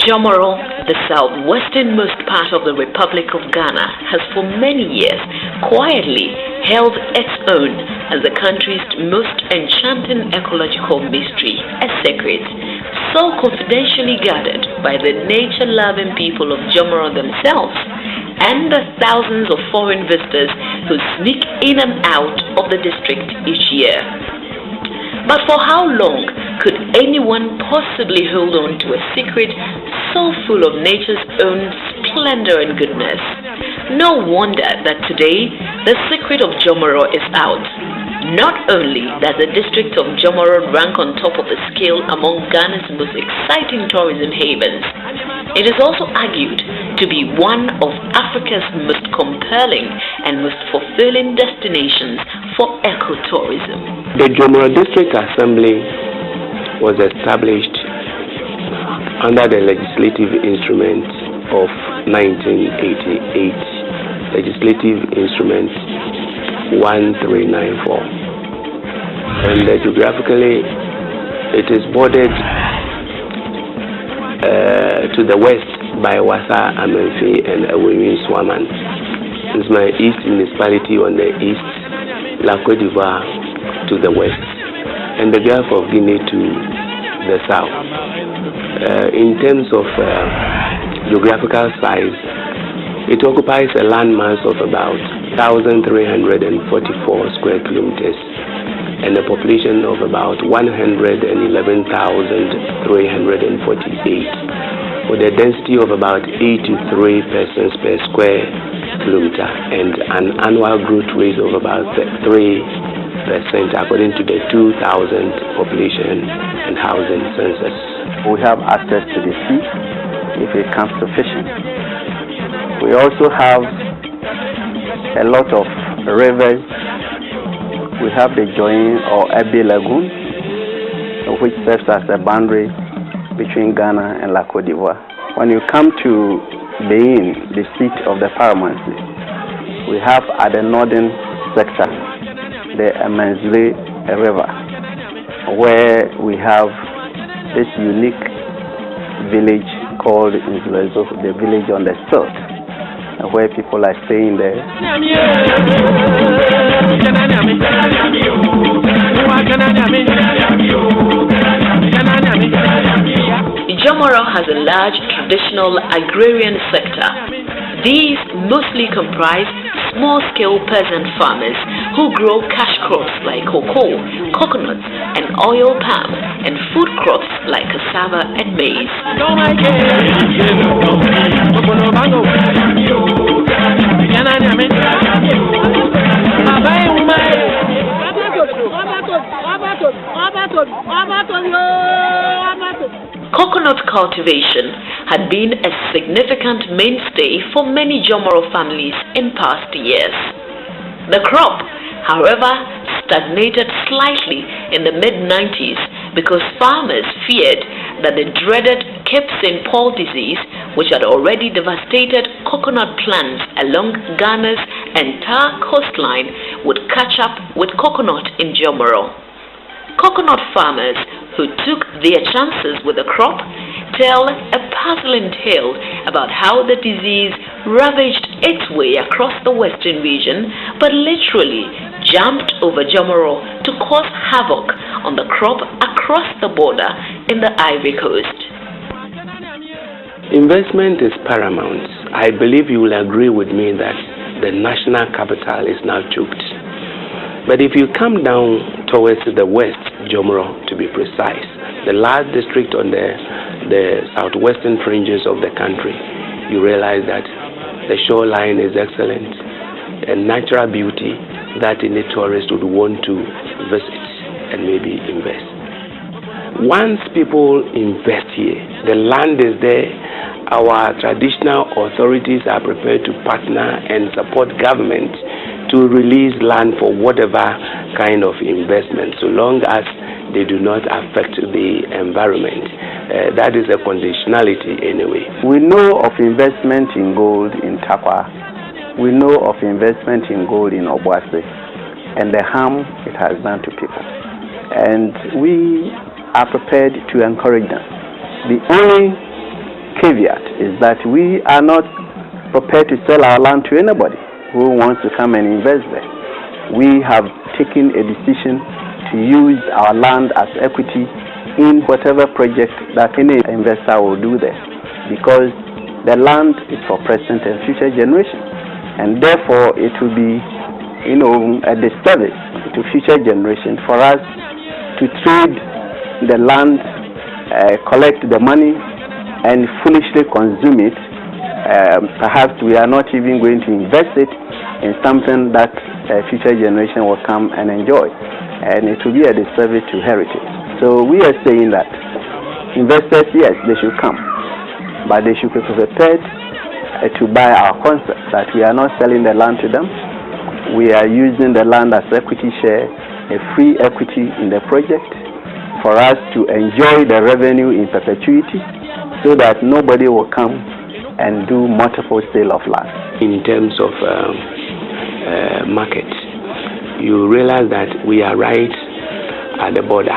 Jomoro, the southwesternmost part of the Republic of Ghana, has for many years quietly held its own as the country's most enchanting ecological mystery, a secret so confidentially guarded by the nature-loving people of Jomoro themselves and the thousands of foreign visitors who sneak in and out of the district each year. But for how long could anyone possibly hold on to a secret so full of nature's own splendor and goodness? No wonder that today the secret of Jomoro is out. Not only does the district of Jomoro rank on top of the scale among Ghana's most exciting tourism havens, it is also argued to be one of Africa's most compelling and most fulfilling destinations for ecotourism. The Jomoro District Assembly was established under the legislative instrument of 1988, legislative instrument 1394, and geographically it is bordered to the west by Wasa, Amenfi and Awemi Swaman. This is my east municipality on the east, La Côte d'Ivoire to the west, and the Gulf of Guinea to the south. In terms of geographical size, it occupies a landmass of about 1,344 square kilometers and a population of about 111,348, with a density of about 83 persons per square kilometer and an annual growth rate of about 3% according to the 2000 population and housing census. We have access to the sea if it comes to fishing. We also have a lot of rivers. We have the Join or Ebi Lagoon, which serves as a boundary between Ghana and La Côte d'Ivoire. When you come to Benin, the seat of the paramountcy, we have at the northern sector the Nzulezu River, where we have this unique village called Nzulezu, the village on the silt, where people are staying there. Jomoro has a large traditional agrarian sector. These mostly comprise small-scale peasant farmers who grow cash crops like cocoa, coconuts, and oil palm, and food crops like cassava and maize. Coconut cultivation had been a significant mainstay for many Jomoro families in past years. The crop, however, stagnated slightly in the mid-90s because farmers feared that the dreaded Cape St. Paul disease, which had already devastated coconut plants along Ghana's entire coastline, would catch up with coconut in Jomoro. Coconut farmers who took their chances with the crop tell a puzzling tale about how the disease ravaged its way across the western region, but literally jumped over Jomoro to cause havoc on the crop across the border in the Ivory Coast. Investment is paramount. I believe you will agree with me that the national capital is now choked. But if you come down towards the west, Jomoro to be precise, the last district on the southwestern fringes of the country, you realize that the shoreline is excellent, a natural beauty that any tourist would want to visit and maybe invest. Once people invest here, the land is there, our traditional authorities are prepared to partner and support government to release land for whatever kind of investment, so long as they do not affect the environment. That is a conditionality anyway. We know of investment in gold in Takwa. We know of investment in gold in Obuasi and the harm it has done to people. And we are prepared to encourage them. The only caveat is that we are not prepared to sell our land to anybody who wants to come and invest there. We have taken a decision to use our land as equity in whatever project that any investor will do there, because the land is for present and future generations, and therefore it will be, a disservice to future generations for us to trade the land, collect the money, and foolishly consume it. Perhaps we are not even going to invest it in something that a future generation will come and enjoy, and it will be a disservice to heritage. So we are saying that investors, yes, they should come, but they should be prepared to buy our concept that we are not selling the land to them. We are using the land as equity share, a free equity in the project, for us to enjoy the revenue in perpetuity, so that nobody will come and do multiple sale of land. In terms of market, you realize that we are right at the border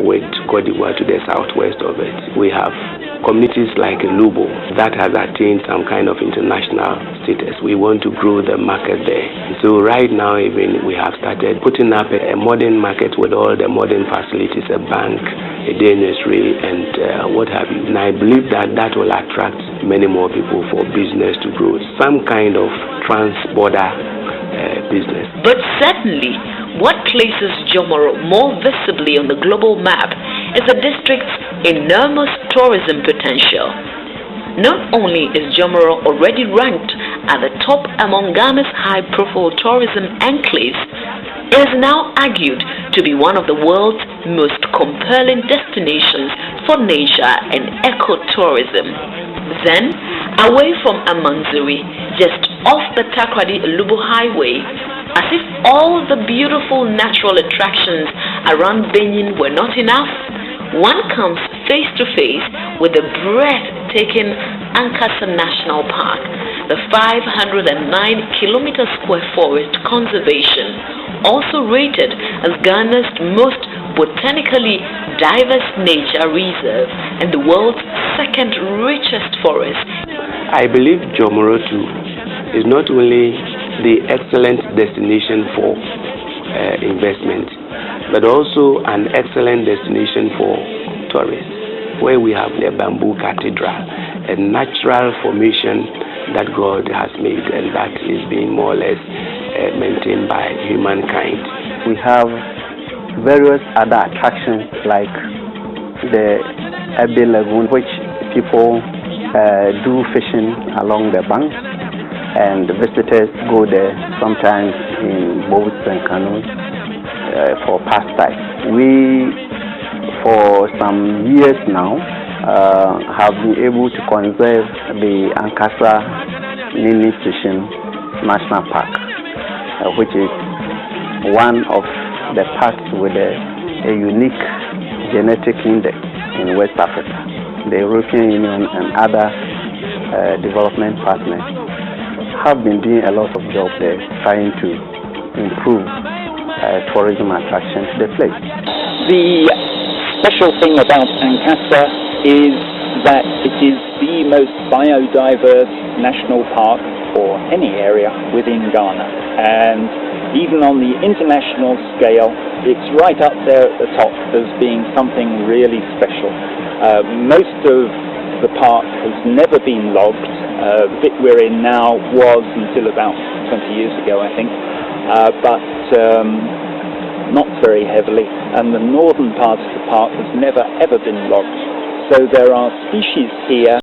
with Cote d'Ivoire to the southwest of it. We have communities like Elubo that has attained some kind of international status. We want to grow the market there. So right now even we have started putting up a modern market with all the modern facilities, a bank, a day nursery, and what have you. And I believe that that will attract many more people for business to grow. Some kind of trans-border business. But certainly, what places Jomoro more visibly on the global map is the district's enormous tourism potential. Not only is Jomoro already ranked at the top among Ghana's high-profile tourism enclaves, it is now argued to be one of the world's most compelling destinations for nature and eco-tourism. Then, away from Amanzuri, just off the Takoradi-Elubo highway, as if all the beautiful natural attractions around Benin were not enough, one comes face to face with the breathtaking Ankasa National Park, the 509-kilometer square forest conservation, also rated as Ghana's most botanically diverse nature reserve and the world's second richest forest. I believe Jomoro too is not only the excellent destination for investment, but also an excellent destination for tourists, where we have the bamboo cathedral, a natural formation that God has made and that is being more or less maintained by humankind. We have various other attractions like the Abbey Lagoon, which people do fishing along the bank, and visitors go there sometimes in boats and canoes for pastime. We, for some years now, have been able to conserve the Ankasa Nini Station National Park, which is one of the parks with a unique genetic index in West Africa. The European Union and other development partners have been doing a lot of job there, trying to improve tourism attraction to the place. The special thing about Ankasa is that it is the most biodiverse national park for any area within Ghana, and even on the international scale, it's right up there at the top as being something really special. Most of the park has never been logged. The bit we're in now was until about 20 years ago, I think, but not very heavily, and the northern part of the park has never ever been logged. So there are species here